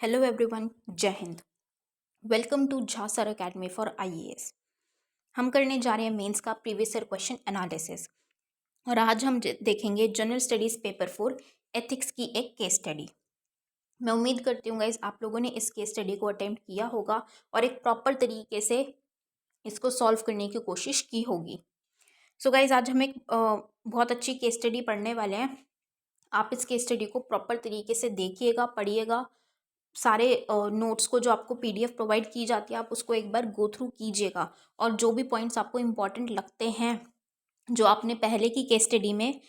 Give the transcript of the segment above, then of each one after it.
Hello everyone, जय हिंद। Welcome to Jha sir academy for IAS. हम करने जा रहे हैं मेंस का प्रीवियस ईयर क्वेश्चन एनालिसिस और आज हम देखेंगे जनरल स्टडीज पेपर 4 एथिक्स की एक केस स्टडी। मैं उम्मीद करती हूँ गाइस आप लोगों ने इस केस स्टडी को अटेम्प्ट किया होगा और एक प्रॉपर तरीके से इसको सॉल्व करने की कोशिश की होगी। सो गाइस आज हम एक बहुत अच्छी केस स्टडी पढ़ने वाले हैं। आप इस केस स्टडी को प्रॉपर तरीके से देखिएगा, पढ़िएगा। सारे नोट्स को जो आपको पीडीएफ प्रोवाइड की जाती है आप उसको एक बार गो थ्रू कीजिएगा और जो भी पॉइंट्स आपको इम्पॉर्टेंट लगते हैं जो आपने पहले की केस स्टडी में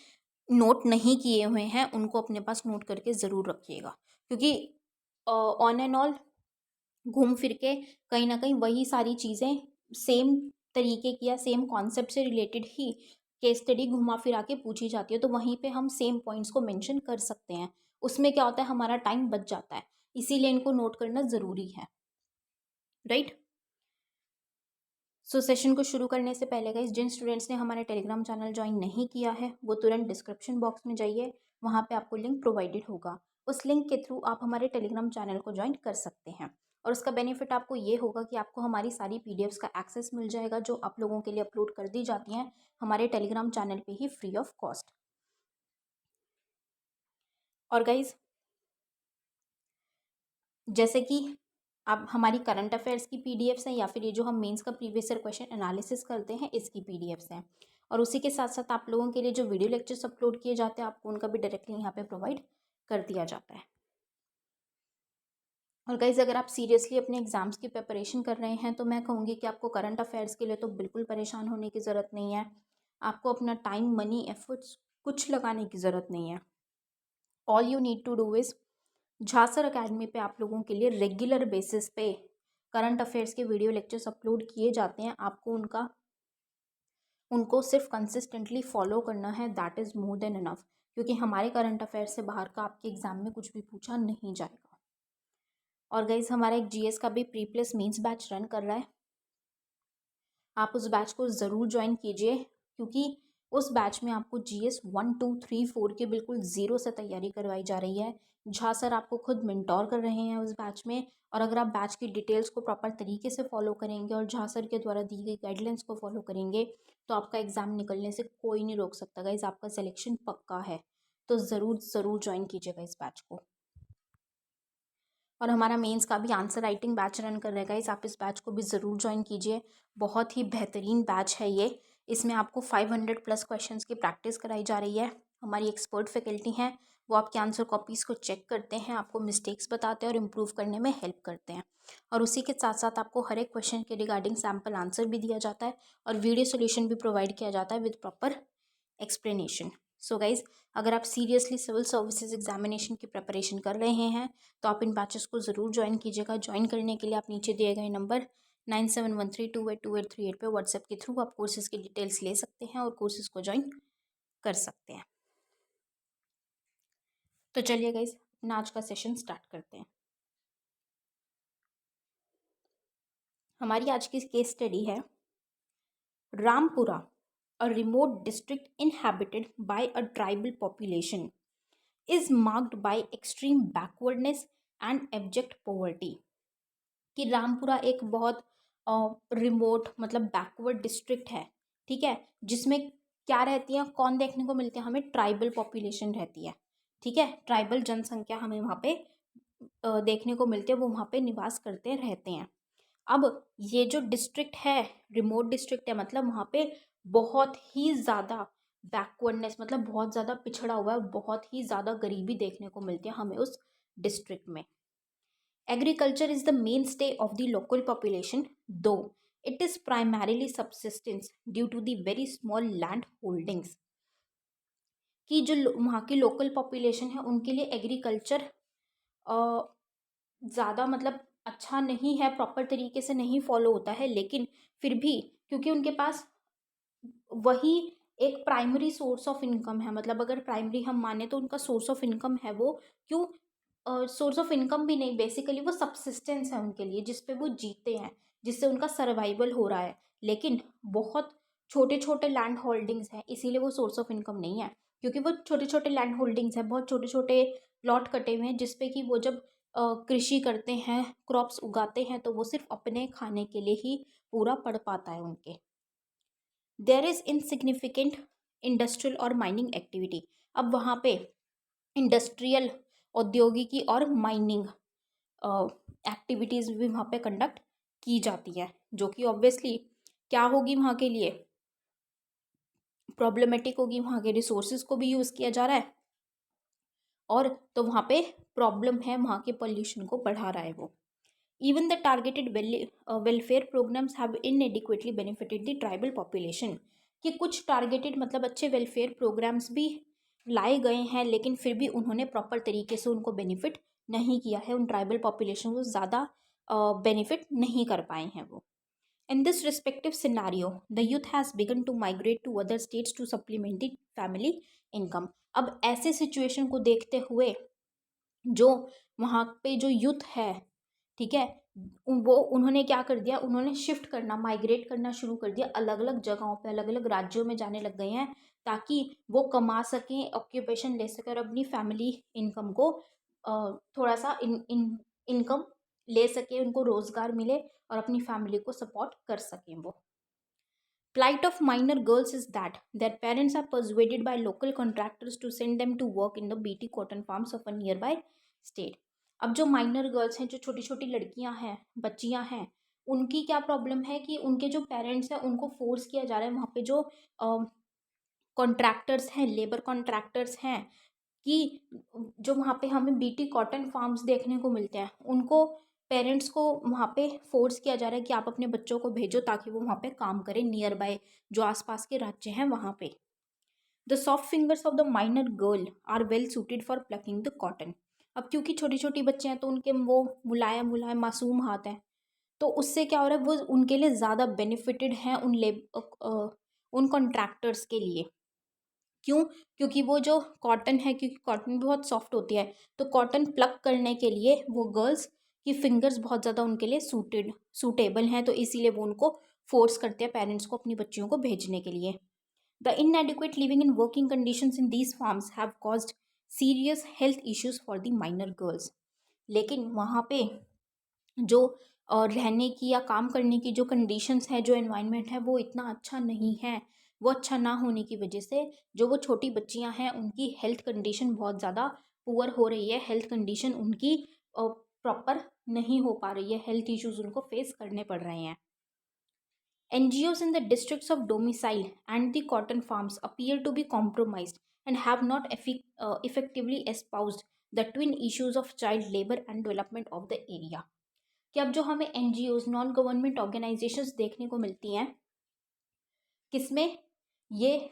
नोट नहीं किए हुए हैं उनको अपने पास नोट करके ज़रूर रखिएगा, क्योंकि ऑन एंड ऑल घूम फिर के कहीं ना कहीं वही सारी चीज़ें सेम तरीके की या सेम कॉन्सेप्ट से रिलेटेड ही केस स्टडी घुमा फिरा के पूछी जाती है, तो वहीं पे हम सेम पॉइंट्स को मेंशन कर सकते हैं। उसमें क्या होता है, हमारा टाइम बच जाता है, इसीलिए इनको नोट करना ज़रूरी है, राइट। सो सेशन को शुरू करने से पहले गाइस जिन स्टूडेंट्स ने हमारे टेलीग्राम चैनल ज्वाइन नहीं किया है वो तुरंत डिस्क्रिप्शन बॉक्स में जाइए, वहाँ पे आपको लिंक प्रोवाइडेड होगा। उस लिंक के थ्रू आप हमारे टेलीग्राम चैनल को ज्वाइन कर सकते हैं और उसका बेनिफिट आपको ये होगा कि आपको हमारी सारी पीडीएफ्स का एक्सेस मिल जाएगा जो आप लोगों के लिए अपलोड कर दी जाती हैं हमारे टेलीग्राम चैनल पर ही फ्री ऑफ कॉस्ट। और गाइज जैसे कि आप हमारी करंट अफेयर्स की पीडीएफ्स हैं या फिर ये जो हम मेंस का प्रीवियस ईयर क्वेश्चन एनालिसिस करते हैं इसकी पीडीएफ्स हैं, और उसी के साथ साथ आप लोगों के लिए जो वीडियो लेक्चर्स अपलोड किए जाते हैं आपको उनका भी डायरेक्टली यहाँ पे प्रोवाइड कर दिया जाता है। और गाइज अगर आप सीरियसली अपने एग्जाम्स की प्रिपरेशन कर रहे हैं तो मैं कहूँगी कि आपको करंट अफेयर्स के लिए तो बिल्कुल परेशान होने की ज़रूरत नहीं है। आपको अपना टाइम, मनी, एफर्ट्स कुछ लगाने की ज़रूरत नहीं है। All you need to do is Jha sir academy पे आप लोगों के लिए रेगुलर बेसिस पे करंट अफेयर्स के वीडियो लेक्चर्स अपलोड किए जाते हैं। आपको उनको सिर्फ कंसिस्टेंटली फॉलो करना है, that is more than enough, क्योंकि हमारे करंट अफेयर्स से बाहर का आपके एग्जाम में कुछ भी पूछा नहीं जाएगा। और गाइज हमारा एक जीएस का भी pre plus mains batch run कर रहा है, आप उस बैच को ज़रूर ज्वाइन कीजिए, क्योंकि उस बैच में आपको जीएस 1, 2, 3, 4 के बिल्कुल ज़ीरो से तैयारी करवाई जा रही है। झा सर आपको खुद मेंटोर कर रहे हैं उस बैच में, और अगर आप बैच की डिटेल्स को प्रॉपर तरीके से फॉलो करेंगे और झा सर के द्वारा दी गई गाइडलाइंस को फॉलो करेंगे तो आपका एग्ज़ाम निकलने से कोई नहीं रोक सकता गाइज, आपका सिलेक्शन पक्का है। तो ज़रूर ज़रूर ज्वाइन कीजिएगा इस बैच को। और हमारा मेंस का भी आंसर राइटिंग बैच रन कर रहेगा, इस आप इस बैच को भी ज़रूर ज्वाइन कीजिए। बहुत ही बेहतरीन बैच है ये। इसमें आपको 500 प्लस क्वेश्चंस की प्रैक्टिस कराई जा रही है। हमारी एक्सपर्ट फैकल्टी हैं, वो आपके आंसर कॉपीज़ को चेक करते हैं, आपको मिस्टेक्स बताते हैं और इम्प्रूव करने में हेल्प करते हैं। और उसी के साथ साथ आपको हर एक क्वेश्चन के रिगार्डिंग सैम्पल आंसर भी दिया जाता है और वीडियो सोल्यूशन भी प्रोवाइड किया जाता है with proper explanation. So guys अगर आप सीरियसली सिविल सर्विसेज एग्जामिनेशन की प्रिपरेशन कर रहे हैं तो आप इन बैचेस को ज़रूर ज्वाइन कीजिएगा। ज्वाइन करने के लिए आप नीचे दिए गए नंबर 9713282838 पे व्हाट्सएप के थ्रू आप कोर्सेज़ की डिटेल्स ले सकते हैं और कोर्सेज़ को ज्वाइन कर सकते हैं। तो चलिए गाइज अपना आज का सेशन स्टार्ट करते हैं। हमारी आज की केस स्टडी है Rampura, a remote district inhabited by a tribal population is marked by extreme backwardness and abject poverty। कि रामपुरा एक बहुत रिमोट मतलब बैकवर्ड डिस्ट्रिक्ट है, ठीक है, जिसमें क्या रहती है, कौन देखने को मिलते हैं हमें, ट्राइबल पॉपुलेशन रहती है, ठीक है, ट्राइबल जनसंख्या हमें वहाँ पे देखने को मिलती है, वो वहाँ पे निवास करते रहते हैं। अब ये जो डिस्ट्रिक्ट है रिमोट डिस्ट्रिक्ट है, मतलब वहाँ पे बहुत ही ज़्यादा बैकवर्डनेस मतलब बहुत ज़्यादा पिछड़ा हुआ है, बहुत ही ज़्यादा गरीबी देखने को मिलती है हमें उस डिस्ट्रिक्ट में। Agriculture is the mainstay of the local population, though it is primarily subsistence due to the very small land holdings. कि जो वहाँ की लोकल पॉपुलेशन है उनके लिए एग्रीकल्चर ज़्यादा मतलब अच्छा नहीं है, प्रॉपर तरीके से नहीं फॉलो होता है, लेकिन फिर भी क्योंकि उनके पास वही एक प्राइमरी सोर्स ऑफ इनकम है, मतलब अगर प्राइमरी हम माने तो उनका सोर्स ऑफ इनकम है वो, क्यों सोर्स ऑफ इनकम भी नहीं, बेसिकली वो सबसिस्टेंस है उनके लिए जिस पे वो जीते हैं, जिससे उनका सर्वाइवल हो रहा है। लेकिन बहुत छोटे छोटे लैंड होल्डिंग्स हैं इसीलिए वो सोर्स ऑफ इनकम नहीं है, क्योंकि वो छोटे छोटे लैंड होल्डिंग्स हैं, बहुत छोटे छोटे प्लॉट कटे हुए हैं जिसपे कि वो जब कृषि करते हैं, क्रॉप्स उगाते हैं, तो वो सिर्फ अपने खाने के लिए ही पूरा पड़ पाता है उनके। देयर इज इनसिग्निफिकेंट इंडस्ट्रियल और माइनिंग एक्टिविटी। अब वहाँ पे इंडस्ट्रियल, औद्योगिकी और माइनिंग एक्टिविटीज़ भी वहाँ पे कंडक्ट की जाती हैं, जो कि ऑब्वियसली क्या होगी, वहाँ के लिए प्रॉब्लमेटिक होगी। वहाँ के रिसोर्सेज को भी यूज़ किया जा रहा है और तो वहाँ पे प्रॉब्लम है, वहाँ के पोल्यूशन को बढ़ा रहा है वो। Even the targeted welfare programmes have inadequately benefited the tribal population. कि कुछ टारगेटेड मतलब अच्छे वेलफेयर प्रोग्राम्स भी लाए गए हैं, लेकिन फिर भी उन्होंने प्रॉपर तरीके से उनको बेनिफिट नहीं किया है, उन ट्राइबल पॉपुलेशन को ज़्यादा बेनिफिट नहीं कर पाए हैं वो। In this respective scenario, the youth has begun to migrate to other states to supplement the family income. अब ऐसे सिचुएशन को देखते हुए जो वहाँ पे जो यूथ है, ठीक है, वो उन्होंने क्या कर दिया, उन्होंने शिफ्ट करना, माइग्रेट करना शुरू कर दिया, अलग अलग जगहों पे, अलग अलग राज्यों में जाने लग गए हैं, ताकि वो कमा सकें, ऑक्यूपेशन ले सकें और अपनी फैमिली इनकम को थोड़ा सा इनकम ले सके, उनको रोजगार मिले और अपनी फैमिली को सपोर्ट कर सकें वो। Plight of minor girls is that their parents are persuaded by local contractors to send them to work in the BT cotton farms of a nearby state. अब जो माइनर गर्ल्स हैं, जो छोटी छोटी लड़कियां हैं, बच्चियां हैं, उनकी क्या प्रॉब्लम है कि उनके जो पेरेंट्स हैं उनको फोर्स किया जा रहा है, वहाँ पे जो कॉन्ट्रैक्टर्स हैं, लेबर कॉन्ट्रैक्टर्स हैं, कि जो वहाँ पे हमें बीटी कॉटन फार्म्स देखने को मिलते हैं, उनको पेरेंट्स को वहाँ पे फोर्स किया जा रहा है कि आप अपने बच्चों को भेजो ताकि वो वहाँ पे काम करें, नियर बाय जो आसपास के राज्य हैं वहाँ पे। The soft fingers of the minor girl are well suited for plucking the cotton. अब क्योंकि छोटी छोटी बच्चे हैं तो उनके वो मुलायम मुलायम मासूम हाथ हैं, तो उससे क्या हो रहा है, वो उनके लिए ज़्यादा बेनिफिटेड हैं उन कॉन्ट्रैक्टर्स के लिए। क्यों? क्योंकि वो जो कॉटन है, क्योंकि कॉटन बहुत सॉफ्ट होती है, तो कॉटन प्लक करने के लिए वो गर्ल्स की फिंगर्स बहुत ज़्यादा उनके लिए सूटेबल हैं, तो इसीलिए वो उनको फोर्स करते हैं पेरेंट्स को अपनी बच्चियों को भेजने के लिए। The इनएडिक्वेट living in working conditions in these farms have caused serious health issues for the minor girls. लेकिन वहाँ पे जो रहने की या काम करने की जो कंडीशंस है, जो एनवायरनमेंट है, वो इतना अच्छा नहीं है। वो अच्छा ना होने की वजह से जो वो छोटी बच्चियां हैं उनकी हेल्थ कंडीशन बहुत ज़्यादा पुअर हो रही है, हेल्थ कंडीशन उनकी प्रॉपर नहीं हो पा रही है, हेल्थ इश्यूज उनको फेस करने पड़ रहे हैं। NGOs in the districts of domicile and the cotton farms appear to be compromised and have not effectively espoused the twin issues of child labor and development of the area. कि अब जो हमें NGOs, non government organisations देखने को मिलती हैं, किसमें, ये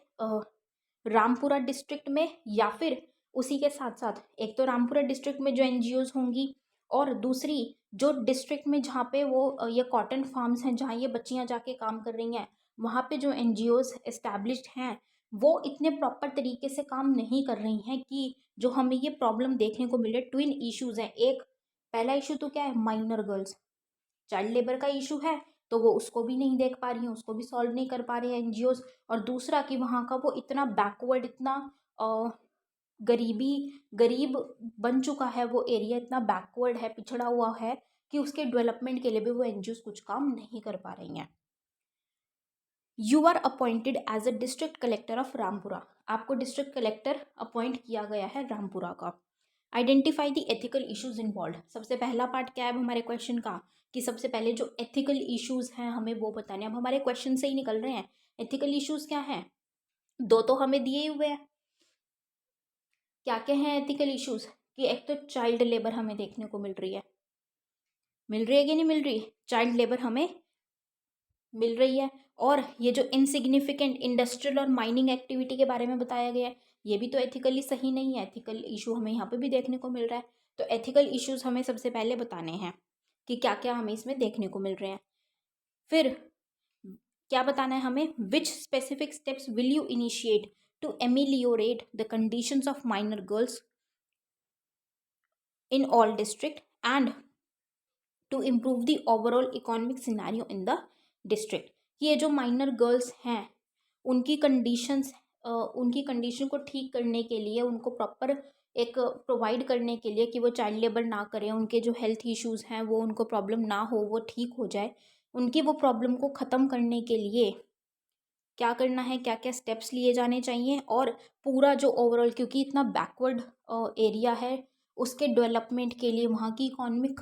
रामपुरा डिस्ट्रिक्ट में, या फिर उसी के साथ साथ एक तो रामपुरा डिस्ट्रिक्ट में जो NGOs होंगी, और दूसरी जो डिस्ट्रिक्ट में जहाँ पे वो ये कॉटन फार्म्स हैं, जहाँ ये बच्चियाँ जाके काम कर रही हैं, वहाँ पे जो NGOs एस्टैब्लिश्ड हैं वो इतने प्रॉपर तरीके से काम नहीं कर रही हैं, कि जो हमें ये प्रॉब्लम देखने को मिल रही है, ट्विन इश्यूज हैं। एक पहला इशू तो क्या है, माइनर गर्ल्स, चाइल्ड लेबर का इशू है, तो वो उसको भी नहीं देख पा रही हैं, उसको भी सॉल्व नहीं कर पा रहे हैं NGOs। और दूसरा कि वहाँ का वो इतना बैकवर्ड, इतना गरीब बन चुका है, वो एरिया इतना बैकवर्ड है, पिछड़ा हुआ है, कि उसके डेवलपमेंट के लिए भी वो NGOs कुछ काम नहीं कर पा रही हैं। You are appointed as a district collector of Rampura. आपको डिस्ट्रिक्ट कलेक्टर अपॉइंट किया गया है रामपुरा का। Identify the ethical issues involve. सबसे पहला पार्ट क्या है अब हमारे क्वेश्चन का, कि सबसे पहले जो एथिकल इश्यूज हैं हमें वो बताने। अब हमारे क्वेश्चन से ही निकल रहे हैं, एथिकल इश्यूज क्या हैं, दो तो हमें दिए हुए हैं। क्या क्या है एथिकल इश्यूज, कि एक तो चाइल्ड लेबर हमें देखने को मिल रही है कि नहीं मिल रही, चाइल्ड लेबर हमें मिल रही है। और ये जो इनसिग्निफिकेंट इंडस्ट्रियल और माइनिंग एक्टिविटी के बारे में बताया गया है, ये भी तो एथिकली सही नहीं है, एथिकल इशू हमें यहाँ पे भी देखने को मिल रहा है। तो एथिकल इश्यूज हमें सबसे पहले बताने हैं कि क्या क्या हमें इसमें देखने को मिल रहे हैं। फिर क्या बताना है हमें, which specific steps will you initiate to ameliorate the conditions of minor girls in all district and to improve the overall economic scenario in the district. ये जो माइनर गर्ल्स हैं उनकी कंडीशन को ठीक करने के लिए, उनको प्रॉपर एक प्रोवाइड करने के लिए कि वो चाइल्ड लेबर ना करें, उनके जो हेल्थ इश्यूज़ हैं वो उनको प्रॉब्लम ना हो, वो ठीक हो जाए, उनकी वो प्रॉब्लम को ख़त्म करने के लिए क्या करना है, क्या क्या स्टेप्स लिए जाने चाहिए, और पूरा जो ओवरऑल, क्योंकि इतना बैकवर्ड एरिया है, उसके डेवलपमेंट के लिए, वहाँ की इकोनॉमिक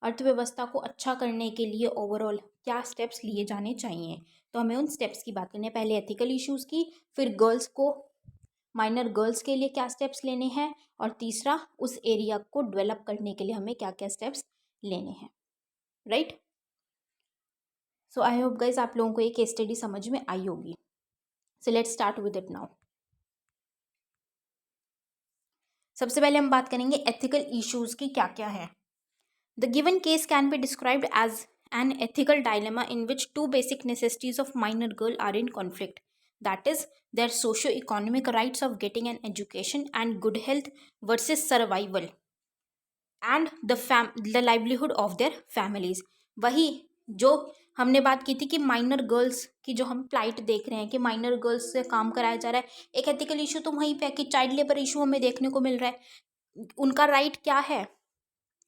अर्थव्यवस्था को अच्छा करने के लिए ओवरऑल क्या स्टेप्स लिए जाने चाहिए। तो हमें उन स्टेप्स की बात करनी है। पहले एथिकल इश्यूज़ की, फिर गर्ल्स को, माइनर गर्ल्स के लिए क्या स्टेप्स लेने हैं, और तीसरा उस एरिया को डेवलप करने के लिए हमें क्या क्या स्टेप्स लेने हैं, right. So I hope guys आप लोगों को ये केस स्टडी समझ में आई होगी। So let's start with it now. सबसे पहले हम बात करेंगे एथिकल इश्यूज की क्या क्या है। The given case can be described as an ethical dilemma in which two basic necessities of minor girl are in conflict, that is their socio-economic rights of getting an education and good health versus survival and the livelihood of their families। वही जो हमने बात की थी कि minor girls की जो हम प्लाइट देख रहे हैं कि माइनर गर्ल्स से काम कराया जा रहा है, एक एथिकल इशू तो वहीं पे है कि चाइल्ड लेबर इशू हमें देखने को मिल रहा है। उनका राइट क्या है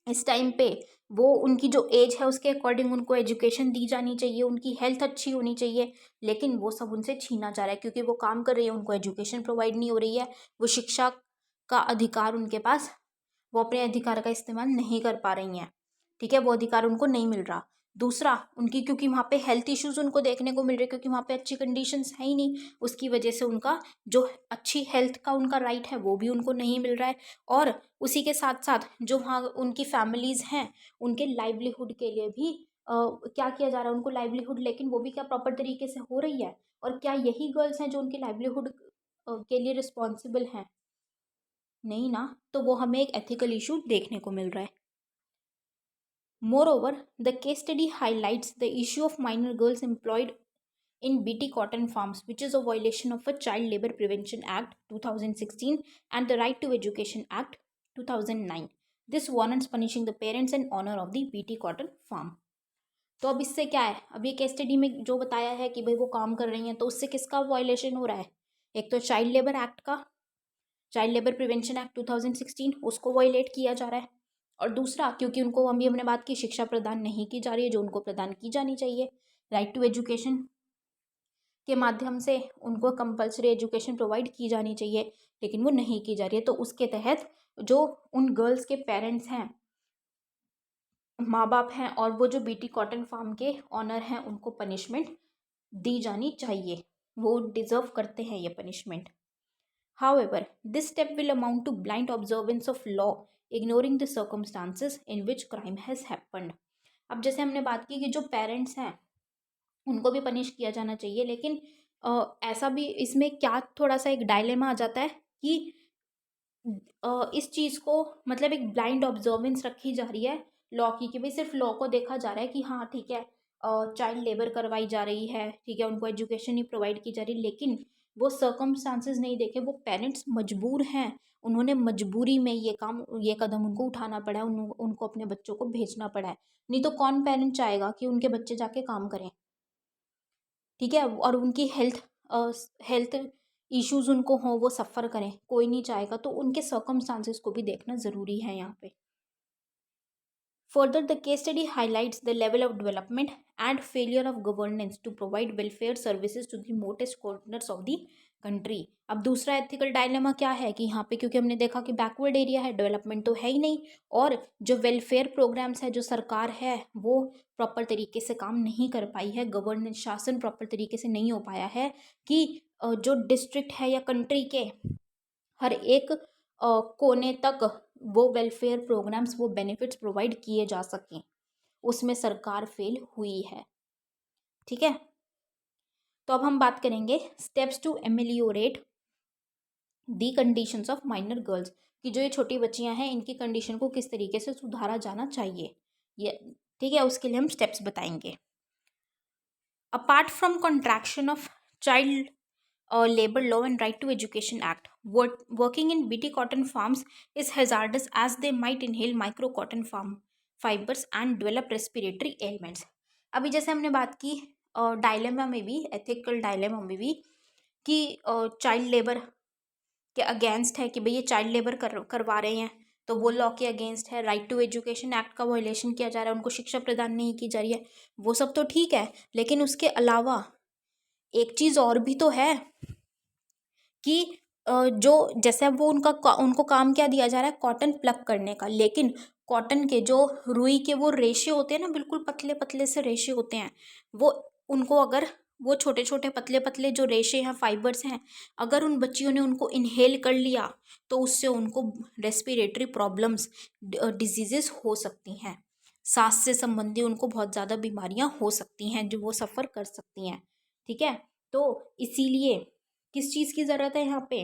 इस टाइम पे, वो उनकी जो एज है उसके अकॉर्डिंग उनको एजुकेशन दी जानी चाहिए, उनकी हेल्थ अच्छी होनी चाहिए, लेकिन वो सब उनसे छीना जा रहा है क्योंकि वो काम कर रही है, उनको एजुकेशन प्रोवाइड नहीं हो रही है, वो शिक्षा का अधिकार उनके पास, वो अपने अधिकार का इस्तेमाल नहीं कर पा रही हैं, ठीक है, वो अधिकार उनको नहीं मिल रहा। दूसरा, उनकी क्योंकि वहाँ पे हेल्थ इश्यूज उनको देखने को मिल रहे, क्योंकि वहाँ पे अच्छी कंडीशंस है ही नहीं, उसकी वजह से उनका जो अच्छी हेल्थ का उनका राइट है वो भी उनको नहीं मिल रहा है। और उसी के साथ साथ जो वहाँ उनकी फैमिलीज हैं, उनके लाइवलीहुड के लिए भी क्या किया जा रहा है, उनको लाइवलीहुड, लेकिन वो भी क्या प्रॉपर तरीके से हो रही है, और क्या यही गर्ल्स हैं जो उनके लाइवलीहुड के लिए रिस्पॉन्सिबल हैं? नहीं ना, तो वो हमें एक एथिकल इशू देखने को मिल रहा है। Moreover, the case study highlights the issue of minor girls employed in BT cotton farms, which is a violation of a Child Labor Prevention Act 2016 and the Right to Education Act 2009. This warrants punishing the parents and owner of the BT cotton farm. तो अब इससे क्या है, अब ये case study में जो बताया है कि भाई वो काम कर रही हैं, तो उससे किसका वायलेशन हो रहा है? एक तो चाइल्ड लेबर एक्ट का, चाइल्ड लेबर प्रिवेंशन एक्ट 2016, उसको वायलेट किया जा रहा है, और दूसरा क्योंकि उनको अभी हमने बात की शिक्षा प्रदान नहीं की जा रही है जो उनको प्रदान की जानी चाहिए, राइट टू एजुकेशन के माध्यम से उनको कंपलसरी एजुकेशन प्रोवाइड की जानी चाहिए, लेकिन वो नहीं की जा रही है। तो उसके तहत जो उन गर्ल्स के पेरेंट्स हैं, माँ बाप हैं, और वो जो बीटी कॉटन फार्म के ऑनर हैं, उनको पनिशमेंट दी जानी चाहिए, वो डिजर्व करते हैं ये punishment. However, this step will amount to blind observance of law, ignoring the circumstances in which crime has happened. अब जैसे हमने बात की कि जो पेरेंट्स हैं उनको भी पनिश किया जाना चाहिए, लेकिन ऐसा भी इसमें क्या थोड़ा सा एक डायलेमा आ जाता है कि इस चीज़ को मतलब एक ब्लाइंड ऑब्जर्वेंस रखी जा रही है लॉ की, कि भाई सिर्फ लॉ को देखा जा रहा है कि हाँ ठीक है चाइल्ड लेबर करवाई जा रही है, ठीक है, उनको एजुकेशन नहीं प्रोवाइड की जा रही, लेकिन वो सर्कमस्टांसेस नहीं देखे, वो पेरेंट्स मजबूर हैं, उन्होंने मजबूरी में ये कदम उनको उठाना पड़ा है, उनको अपने बच्चों को भेजना पड़ा है। नहीं तो कौन पेरेंट चाहेगा कि उनके बच्चे जाके काम करें, ठीक है, और उनकी हेल्थ इश्यूज उनको हों, वो सफ़र करें, कोई नहीं चाहेगा, तो उनके सर्कमस्टांसेस को भी देखना ज़रूरी है यहाँ पे। Further, the case study highlights the level of development and failure of governance to provide welfare services to the remotest corners of the country. अब दूसरा एथिकल डायलेमा क्या है कि यहाँ पे क्योंकि हमने देखा कि बैकवर्ड एरिया है, डेवलपमेंट तो है ही नहीं, और जो वेलफेयर प्रोग्राम्स है जो सरकार है वो प्रॉपर तरीके से काम नहीं कर पाई है, गवर्नेंस शासन प्रॉपर तरीके से नहीं हो पाया है कि जो डिस्ट्रिक्ट है या कंट्री के हर एक कोने तक वो वेलफेयर प्रोग्राम्स, वो बेनिफिट्स प्रोवाइड किए जा सकें, उसमें सरकार फेल हुई है, ठीक है। तो अब हम बात करेंगे steps to ameliorate the conditions of minor girls, कि जो ये छोटी बच्चियां हैं इनकी कंडीशन को किस तरीके से सुधारा जाना चाहिए, ये ठीक है, उसके लिए हम स्टेप्स बताएंगे। Apart from contraction of child Labor Law and Right to Education Act, working in BT cotton farms is hazardous as they might inhale micro cotton farm fibers and develop respiratory ailments. अभी जैसे हमने बात की dilemma में भी, ethical dilemma में भी, कि चाइल्ड लेबर के अगेंस्ट है कि भाई ये चाइल्ड लेबर करवा रहे हैं, तो वो लॉ के अगेंस्ट है। राइट टू एजुकेशन एक्ट का वायलेशन किया जा रहा है, उनको शिक्षा प्रदान नहीं की जा रही है, वो सब तो ठीक है। लेकिन उसके अलावा एक चीज़ और भी तो है कि जो जैसे वो उनको काम क्या दिया जा रहा है, कॉटन प्लग करने का। लेकिन कॉटन के जो रुई के वो रेशे होते हैं ना, बिल्कुल पतले पतले से रेशे होते हैं, वो उनको अगर वो छोटे छोटे पतले पतले जो रेशे हैं, फाइबर्स हैं, अगर उन बच्चियों ने उनको इनहेल कर लिया तो उससे उनको रेस्पिरेटरी प्रॉब्लम्स, डिजीजेस हो सकती हैं। सांस से संबंधी उनको बहुत ज़्यादा बीमारियां हो सकती हैं जो वो सफ़र कर सकती हैं। ठीक है, तो इसीलिए किस चीज़ की ज़रूरत है यहाँ पे?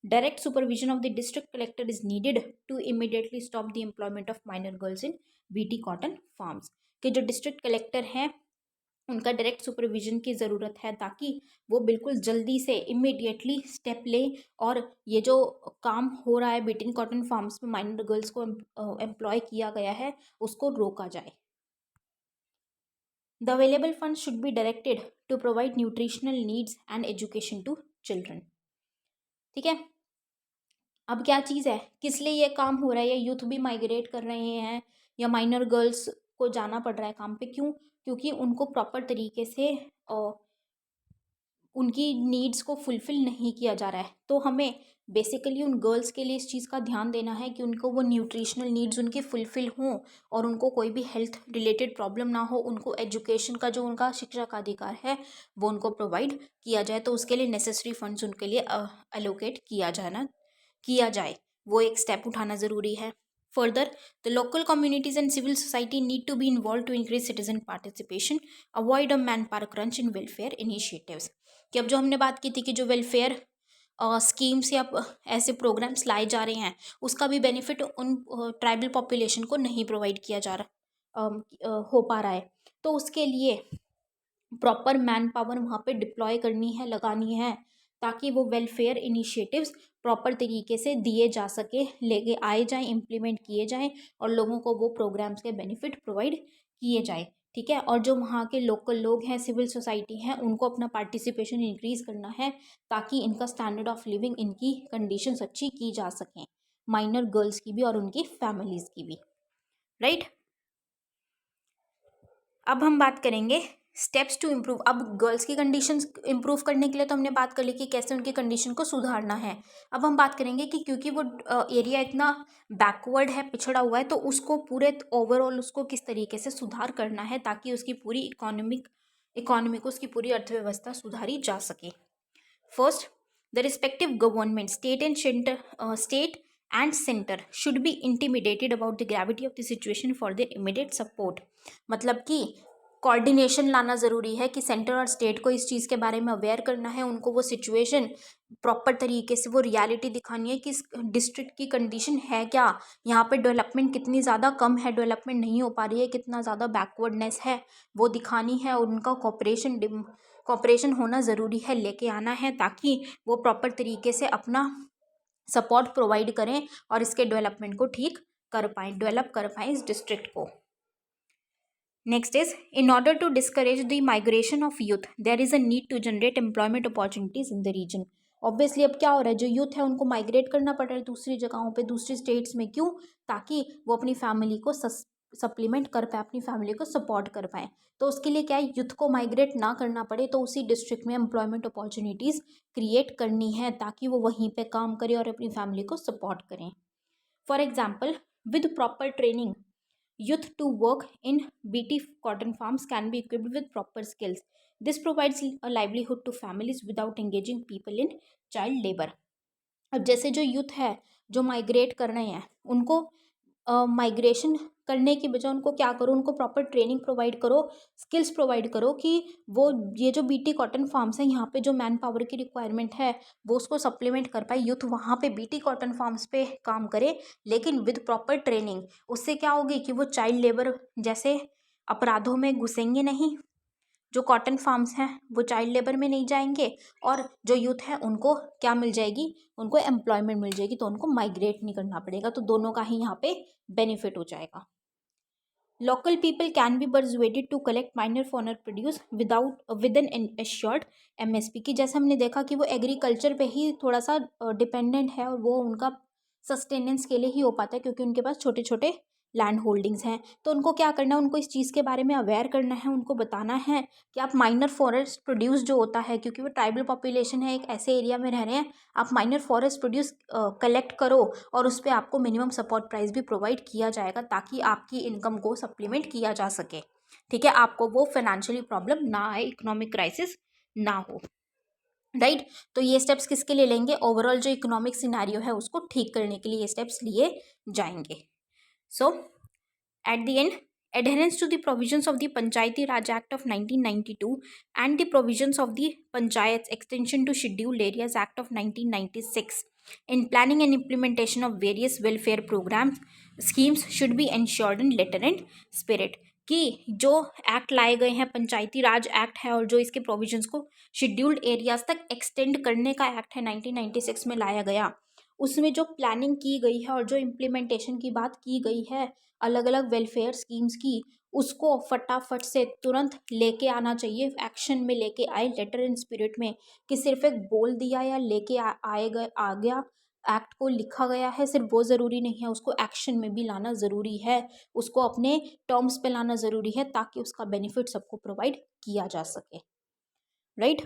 Direct supervision of the district collector is needed to immediately stop the employment of minor girls in BT cotton farms. के जो डिस्ट्रिक्ट कलेक्टर हैं उनका डायरेक्ट सुपरविजन की ज़रूरत है, ताकि वो बिल्कुल जल्दी से इमीडिएटली स्टेप ले और ये जो काम हो रहा है बीटी कॉटन फार्म्स में माइनर गर्ल्स को एम्प्लॉय किया गया है उसको रोका जाए। The available funds should be directed to provide nutritional needs and education to children। ठीक है, अब क्या चीज़ है, किस लिए ये काम हो रहा है? ये यूथ भी माइग्रेट कर रहे हैं या माइनर गर्ल्स को जाना पड़ रहा है काम पे, क्यों? क्योंकि उनको प्रॉपर तरीके से उनकी नीड्स को फुलफ़िल नहीं किया जा रहा है। तो हमें बेसिकली उन गर्ल्स के लिए इस चीज़ का ध्यान देना है कि उनको वो न्यूट्रिशनल नीड्स उनकी फुलफ़िल हों और उनको कोई भी हेल्थ रिलेटेड प्रॉब्लम ना हो। उनको एजुकेशन का जो उनका शिक्षा का अधिकार है वो उनको प्रोवाइड किया जाए, तो उसके लिए नेसेसरी फंड्स उनके लिए एलोकेट किया जाए, वो एक स्टेप उठाना ज़रूरी है। Further, the local communities and civil society need to be involved to increase citizen participation, avoid a manpower crunch in welfare initiatives। कि अब जो हमने बात की थी कि जो वेलफेयर स्कीम्स या ऐसे प्रोग्राम्स लाए जा रहे हैं उसका भी बेनिफिट उन ट्राइबल पॉपुलेशन को नहीं प्रोवाइड किया जा रहा हो पा रहा है, तो उसके लिए प्रॉपर मैन पावर वहाँ पे डिप्लॉय करनी है, लगानी है, ताकि वो वेलफेयर इनिशिएटिव्स प्रॉपर तरीके से दिए जा सके, लेके आए जाएं, इम्प्लीमेंट किए जाएं और लोगों को वो प्रोग्राम्स के बेनिफिट प्रोवाइड किए जाए। ठीक है, और जो वहाँ के लोकल लोग हैं, सिविल सोसाइटी हैं, उनको अपना पार्टिसिपेशन इंक्रीज़ करना है ताकि इनका स्टैंडर्ड ऑफ लिविंग, इनकी कंडीशंस अच्छी की जा सकें, माइनर गर्ल्स की भी और उनकी फैमिलीज़ की भी। राइट, अब हम बात करेंगे स्टेप्स टू इम्प्रूव। अब गर्ल्स की कंडीशंस इम्प्रूव करने के लिए तो हमने बात कर ली कि कैसे उनकी कंडीशन को सुधारना है। अब हम बात करेंगे कि क्योंकि वो एरिया इतना बैकवर्ड है, पिछड़ा हुआ है, तो उसको पूरे ओवरऑल उसको किस तरीके से सुधार करना है ताकि उसकी पूरी इकोनॉमी को, उसकी पूरी अर्थव्यवस्था सुधारी जा सके। First, the respective government state and centre should be intimidated about the gravity of the situation for the immediate support. मतलब कि कोऑर्डिनेशन लाना ज़रूरी है कि सेंटर और स्टेट को इस चीज़ के बारे में अवेयर करना है, उनको वो सिचुएशन प्रॉपर तरीके से वो रियलिटी दिखानी है कि इस डिस्ट्रिक्ट की कंडीशन है क्या, यहाँ पे डेवलपमेंट कितनी ज़्यादा कम है, डेवलपमेंट नहीं हो पा रही है, कितना ज़्यादा बैकवर्डनेस है, वो दिखानी है और उनका कॉपरेशन होना ज़रूरी है, लेके आना है ताकि वो प्रॉपर तरीके से अपना सपोर्ट प्रोवाइड करें और इसके डेवलपमेंट को ठीक डेवलप कर पाएँ इस डिस्ट्रिक्ट को। Next is, in order to discourage the migration of youth, there is a need to generate employment opportunities in the region। Obviously अब क्या हो रहा है, जो यूथ है उनको माइग्रेट करना पड़ रहा है दूसरी जगहों पे, दूसरी स्टेट्स में, क्यों? ताकि वो अपनी फैमिली को सप्लीमेंट कर पाए, अपनी फैमिली को सपोर्ट कर पाए। तो उसके लिए क्या है, यूथ को माइग्रेट ना करना पड़े, तो उसी डिस्ट्रिक्ट में एम्प्लॉयमेंट अपॉर्चुनिटीज़ क्रिएट करनी है ताकि वो वहीं पे काम करें और अपनी फैमिली को सपोर्ट करें। For example, with proper training, youth to work in BT cotton farms can be equipped with proper skills. This provides a livelihood to families without engaging people in child labor। अब जैसे जो youth है जो migrate कर रहे हैं उनको migration करने की बजाय उनको क्या करो, उनको प्रॉपर ट्रेनिंग प्रोवाइड करो, स्किल्स प्रोवाइड करो कि वो ये जो बीटी कॉटन फार्म्स हैं यहाँ पे जो मैन पावर की रिक्वायरमेंट है वो उसको सप्लीमेंट कर पाए, यूथ वहाँ पे बीटी कॉटन फार्म्स पे काम करे लेकिन विद प्रॉपर ट्रेनिंग। उससे क्या होगी कि वो चाइल्ड लेबर जैसे अपराधों में घुसेंगे नहीं, जो कॉटन फार्म्स हैं वो चाइल्ड लेबर में नहीं जाएंगे और जो यूथ है उनको क्या मिल जाएगी, उनको एम्प्लॉयमेंट मिल जाएगी, तो उनको माइग्रेट नहीं करना पड़ेगा, तो दोनों का ही यहाँ पे बेनिफिट हो जाएगा। local people can be persuaded to collect minor farmer produce within an assured MSP की, जैसे हमने देखा कि वो एग्रीकल्चर पे ही थोड़ा सा डिपेंडेंट है और वो उनका सस्टेनेंस के लिए ही हो पाता है क्योंकि उनके पास छोटे छोटे लैंड होल्डिंग्स हैं। तो उनको क्या करना है, उनको इस चीज़ के बारे में अवेयर करना है, उनको बताना है कि आप माइनर फॉरेस्ट प्रोड्यूस जो होता है, क्योंकि वो ट्राइबल पॉपुलेशन है, एक ऐसे एरिया में रह रहे हैं, आप माइनर फॉरेस्ट प्रोड्यूस कलेक्ट करो और उस पर आपको मिनिमम सपोर्ट प्राइस भी प्रोवाइड किया जाएगा ताकि आपकी इनकम को सप्लीमेंट किया जा सके। ठीक है, आपको वो फाइनेंशियली प्रॉब्लम ना आए, इकोनॉमिक क्राइसिस ना हो। राइट, तो ये स्टेप्स किसके लिए लेंगे, ओवरऑल जो इकोनॉमिक सिनेरियो है उसको ठीक करने के लिए ये स्टेप्स लिए जाएंगे। So, at the end, adherence to the provisions of the Panchayati Raj Act of 1992 and the provisions of the Panchayats Extension to Scheduled Areas Act of 1996 in planning and implementation of various welfare programs schemes should be ensured in letter and spirit। कि जो act लाए गए हैं, पंचायती राज act है और जो इसके provisions को शेड्यूल्ड एरियाज तक एक्सटेंड करने का एक्ट है 1996 में लाया गया, उसमें जो प्लानिंग की गई है और जो इम्प्लीमेंटेशन की बात की गई है अलग अलग वेलफेयर स्कीम्स की, उसको फटाफट से तुरंत लेके आना चाहिए, एक्शन में लेके आए लेटर इन स्पिरिट में, कि सिर्फ एक बोल दिया या लेके आ गया, एक्ट को लिखा गया है, सिर्फ वो ज़रूरी नहीं है, उसको एक्शन में भी लाना ज़रूरी है, उसको अपने टर्म्स पे लाना ज़रूरी है ताकि उसका बेनिफिट सबको प्रोवाइड किया जा सके। Right,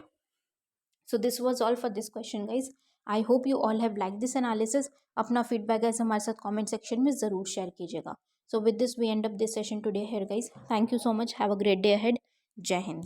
so this was all for this question guys. I hope you all have like this analysis. अपना फीडबैक ऐसे हमारे साथ कमेंट सेक्शन में ज़रूर शेयर कीजिएगा। So with this we end up this session today here guys. Thank you so much, have a great day ahead. जय हिंद।